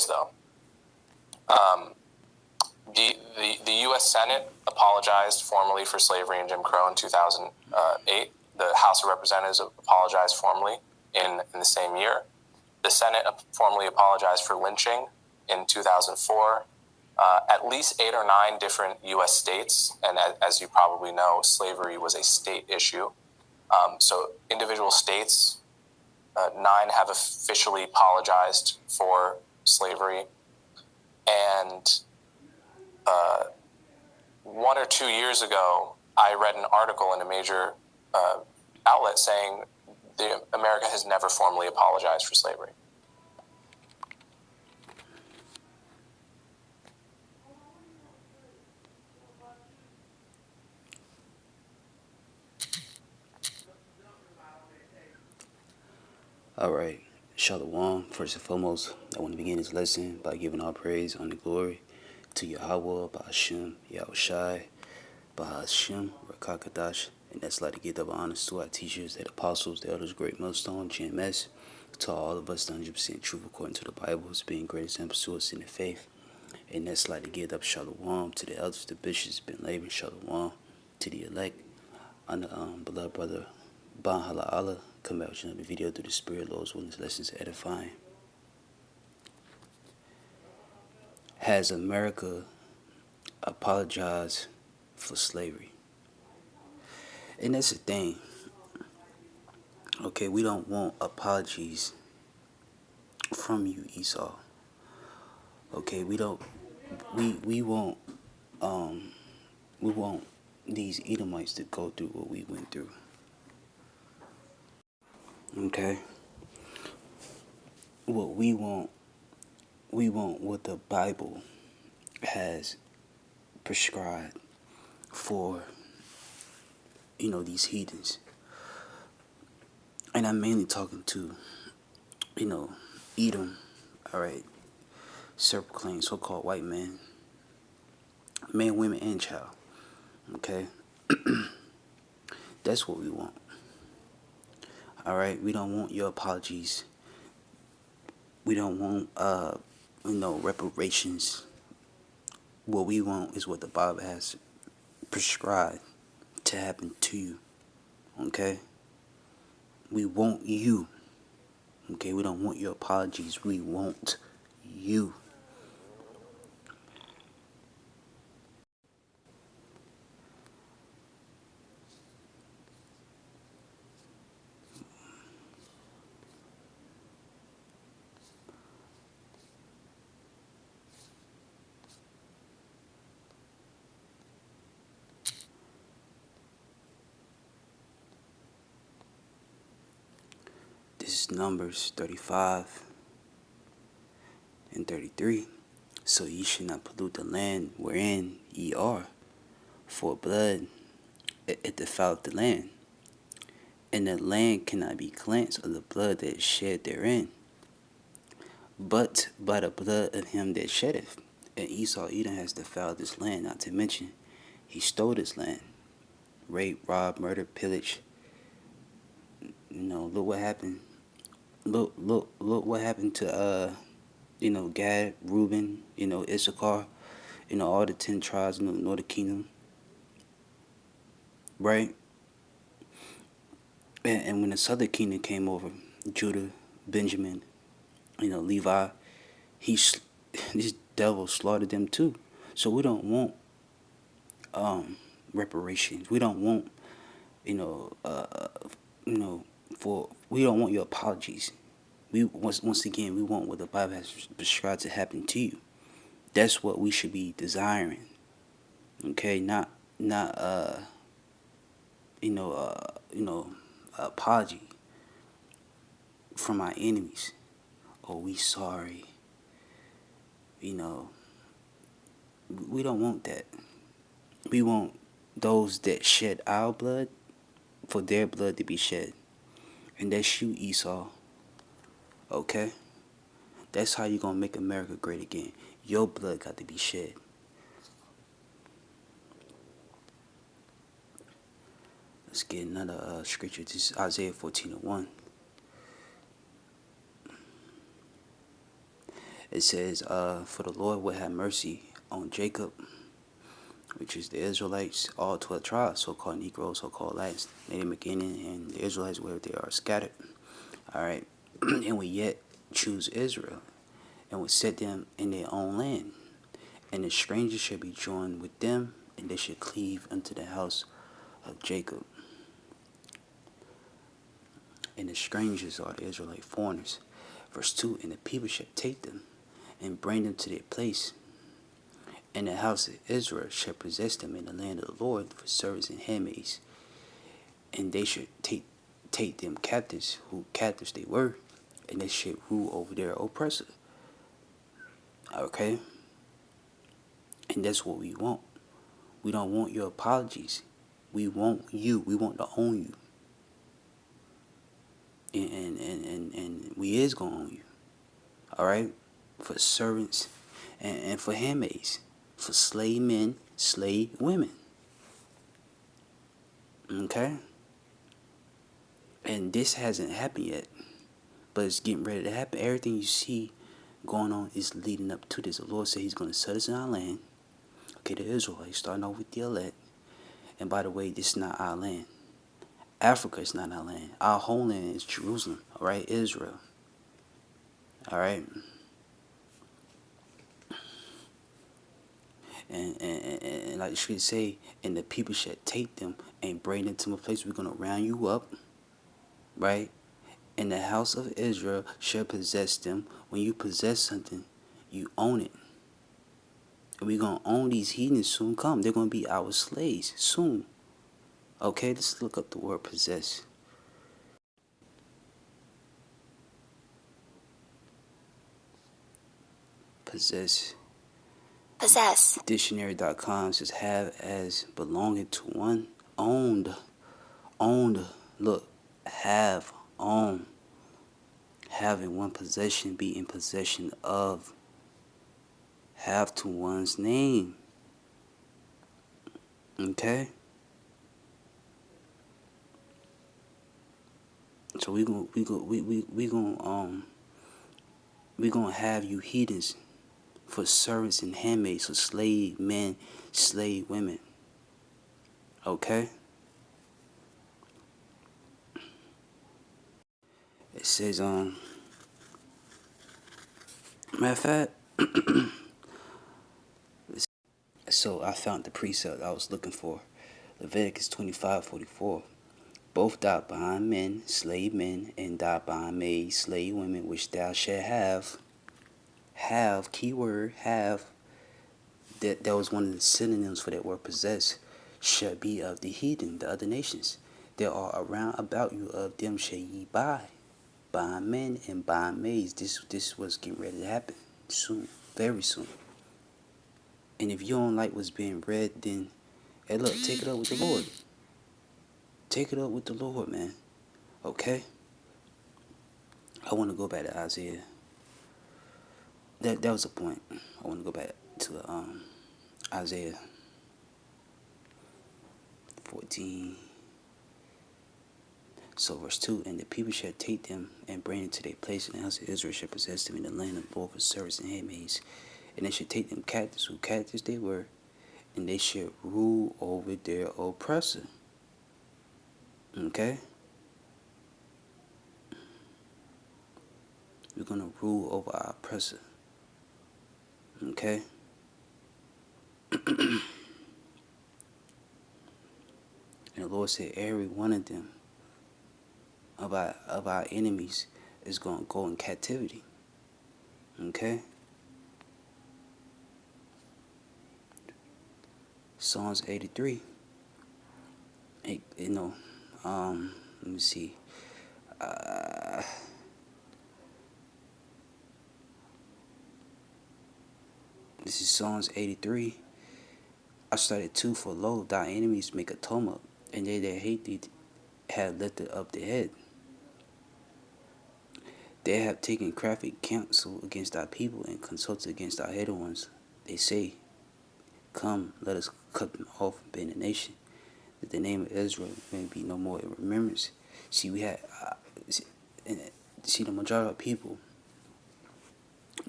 though. The U.S. Senate apologized formally for slavery and Jim Crow in 2008. The House of Representatives apologized formally in the same year. The Senate formally apologized for lynching in 2004. At least 8 or 9 different U.S. states, and as you probably know, slavery was a state issue. So individual states, 9 have officially apologized for slavery. And 1 or 2 years ago, I read an article in a major outlet saying America has never formally apologized for slavery. All right, Shalom. First and foremost, I want to begin this lesson by giving all praise and glory to Yahweh, Ba'ashem, Yahushai, Ba'ashem, Rakakadash, and that's like to give double honors to our teachers, the apostles, the elders, great millstone, GMS, to all of us, 100% truth according to the Bible, as being great examples to us in the faith. And that's like to give up Shalom to the elders, the bishops, Ben Laban, Shalom, to the elect, and the beloved brother, Ban Hala Allah, come back with another video through the Spirit, Lord's willing, lessons edifying. Has America apologized for slavery? And that's the thing. Okay, we don't want apologies from you, Esau. Okay, we want these Edomites to go through what we went through. Okay? What we want what the Bible has prescribed for, these heathens. And I'm mainly talking to, Edom, all right, self-proclaimed so-called white men, women, and child, okay? That's what we want. All right, we don't want your apologies. We don't want, reparations. What we want is what the Bible has prescribed to happen to you, okay? We want you, okay? We don't want your apologies. We want you. This is Numbers 35 and 33. So ye should not pollute the land wherein ye are, for blood it defileth the land, and the land cannot be cleansed of the blood that is shed therein, but by the blood of him that sheddeth. And Esau, Edom, has defiled this land, not to mention he stole this land, rape, rob, murder, pillage. Look what happened. Look what happened to Gad, Reuben, Issachar, all the 10 tribes in the northern kingdom, right? And when the southern kingdom came over, Judah, Benjamin, Levi, this devil slaughtered them too. So we don't want reparations. We don't want we don't want your apologies. We once again, we want what the Bible has prescribed to happen to you. That's what we should be desiring. Okay, not apology from our enemies. Oh, we sorry. We don't want that. We want those that shed our blood for their blood to be shed. And that's you, Esau. Okay? That's how you're going to make America great again. Your blood got to be shed. Let's get another scripture. This is Isaiah 14:1. It says, for the Lord will have mercy on Jacob, which is the Israelites, all 12 tribes, so-called Negroes, so-called Latins, Native American, and the Israelites where they are scattered. All right, and we yet choose Israel, and we set them in their own land. And the strangers shall be joined with them, and they shall cleave unto the house of Jacob. And the strangers are the Israelite foreigners. Verse 2, and the people shall take them and bring them to their place. And the house of Israel shall possess them in the land of the Lord for servants and handmaids. And they should take them captives, who captives they were, and they should rule over their oppressor. Okay? And that's what we want. We don't want your apologies. We want you. We want to own you. And we is going to own you. Alright? For servants and for handmaids. For slave men, slave women. Okay? And this hasn't happened yet. But it's getting ready to happen. Everything you see going on is leading up to this. The Lord said He's going to set us in our land. Okay, the Israelites, starting off with the elect. And by the way, this is not our land. Africa is not our land. Our whole land is Jerusalem. Alright? Israel. Alright? And like the scripture say, and the people shall take them and bring them to a place we're going to round you up. Right? And the house of Israel shall possess them. When you possess something, you own it. And we're going to own these heathens soon come. They're going to be our slaves soon. Okay, let's look up the word possess. Possess. Dictionary.com says have as belonging to one. Owned. Look, have, own. Having one possession, be in possession of. Have to one's name. Okay? So we gonna have you heathens for servants and handmaids, for slave men, slave women. Okay? It says, matter of fact, so I found the precept I was looking for. Leviticus 25:44. Both died behind men, slave men, and died behind maids, slave women, which thou shalt have. Have, keyword, have. That was one of the synonyms for that word possess. Shall be of the heathen, the other nations. There are around about you of them shall ye buy. Buying men and buying maids. This was getting ready to happen soon, very soon. And if you don't like what's being read, then hey, look, take it up with the Lord. Take it up with the Lord, man. Okay? I want to go back to Isaiah. That was the point. I want to go back to Isaiah 14. So verse 2, and the people shall take them and bring them to their place, and the house of Israel shall possess them in the land of the Lord for servants and handmaids. And they shall take them captives, who captives they were, and they shall rule over their oppressor. Okay? We're going to rule over our oppressor. Okay? And the Lord said, every one of them, of our enemies, is going to go in captivity. Okay? Psalms 83. Let me see. This is Psalms 83. I started 2, for lo, thy enemies make a tumult, and they that hate thee have lifted up their head. They have taken crafty counsel against thy people, and consulted against thy hated ones. They say, come, let us cut them off and bend the nation, that the name of Israel may be no more in remembrance. See, we had, see the majority of people,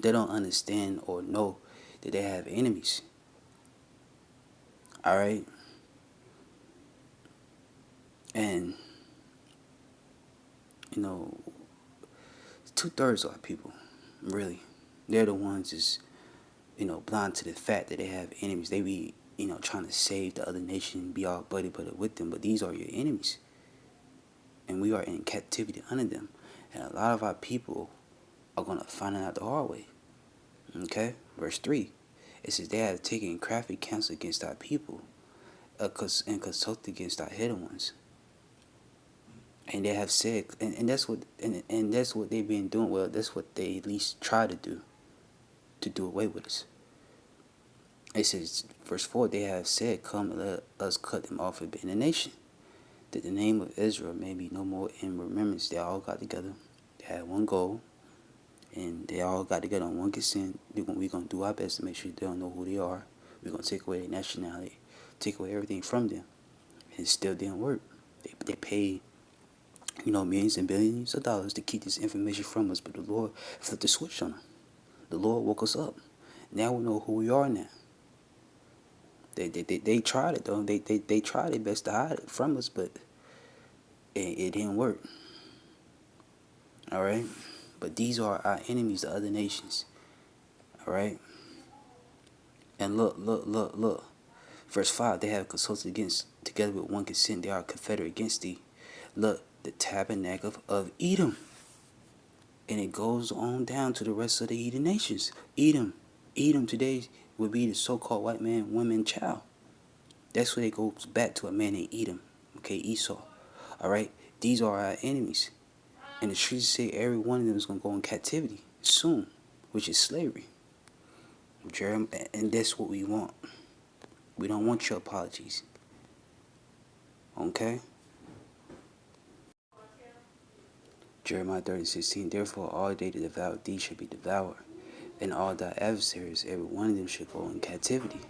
They don't understand or know that they have enemies. All right? And, you know, 2/3 of our people, really, they're the ones that's, blind to the fact that they have enemies. They be, trying to save the other nation, be all buddy with them, but these are your enemies. And we are in captivity under them. And a lot of our people are going to find it out the hard way. Okay? Verse 3. It says, they have taken crafty counsel against our people and consulted against our hidden ones. And they have said, and that's what they've been doing. Well, that's what they at least try to do away with us. It says, verse 4, they have said, come, let us cut them off and be in a nation, that the name of Israel may be no more in remembrance. They all got together. They had one goal, and they all got together on one consent. We're going to do our best to make sure they don't know who they are. We're going to take away their nationality, take away everything from them. And it still didn't work. They paid, millions and billions of dollars to keep this information from us, but the Lord flipped the switch on them. The Lord woke us up. Now we know who we are now. They tried it though. They tried their best to hide it from us, but it didn't work. All right, but these are our enemies, the other nations. All right, and look. Verse 5: they have consulted together with one consent. They are confederate against thee. Look, the tabernacle of Edom, and it goes on down to the rest of the heathen nations. Edom today would be the so-called white man, woman, child. That's where it goes back to a man named Edom. Okay, Esau. All right, these are our enemies, and the scriptures say every one of them is going to go in captivity soon, which is slavery. And that's what we want. We don't want your apologies. Okay? Jeremiah 30:16. Therefore, all they that devour thee shall be devoured, and all thy adversaries, every one of them shall go in captivity.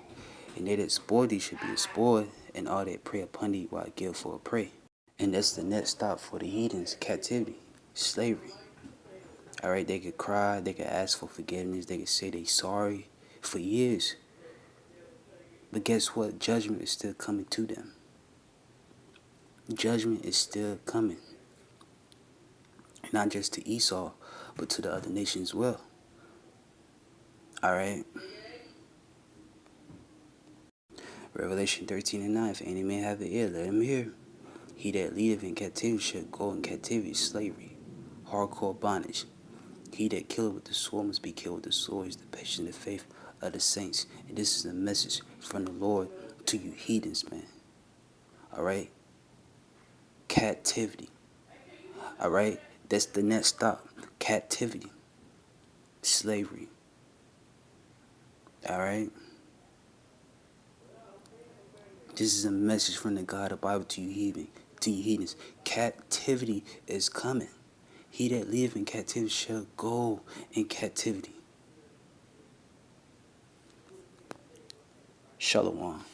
And they that spoil thee shall be spoiled, and all that prey upon thee will I give for a prey. And that's the next stop for the heathens: captivity, slavery. All right, they could cry, they could ask for forgiveness, they could say they sorry for years. But guess what? Judgment is still coming to them. Judgment is still coming. Not just to Esau, but to the other nations as well. All right. Revelation 13:9. If any man have an ear, let him hear. He that leadeth in captivity shall go in captivity, slavery, hardcore bondage. He that killeth with the sword must be killed with the sword. Is the patience and the faith of the saints. And this is a message from the Lord to you heathens, man. All right. Captivity. All right. That's the next stop. Captivity. Slavery. All right. This is a message from the God of the Bible to you heathens. Captivity is coming. He that live in captivity shall go in captivity. Shalom.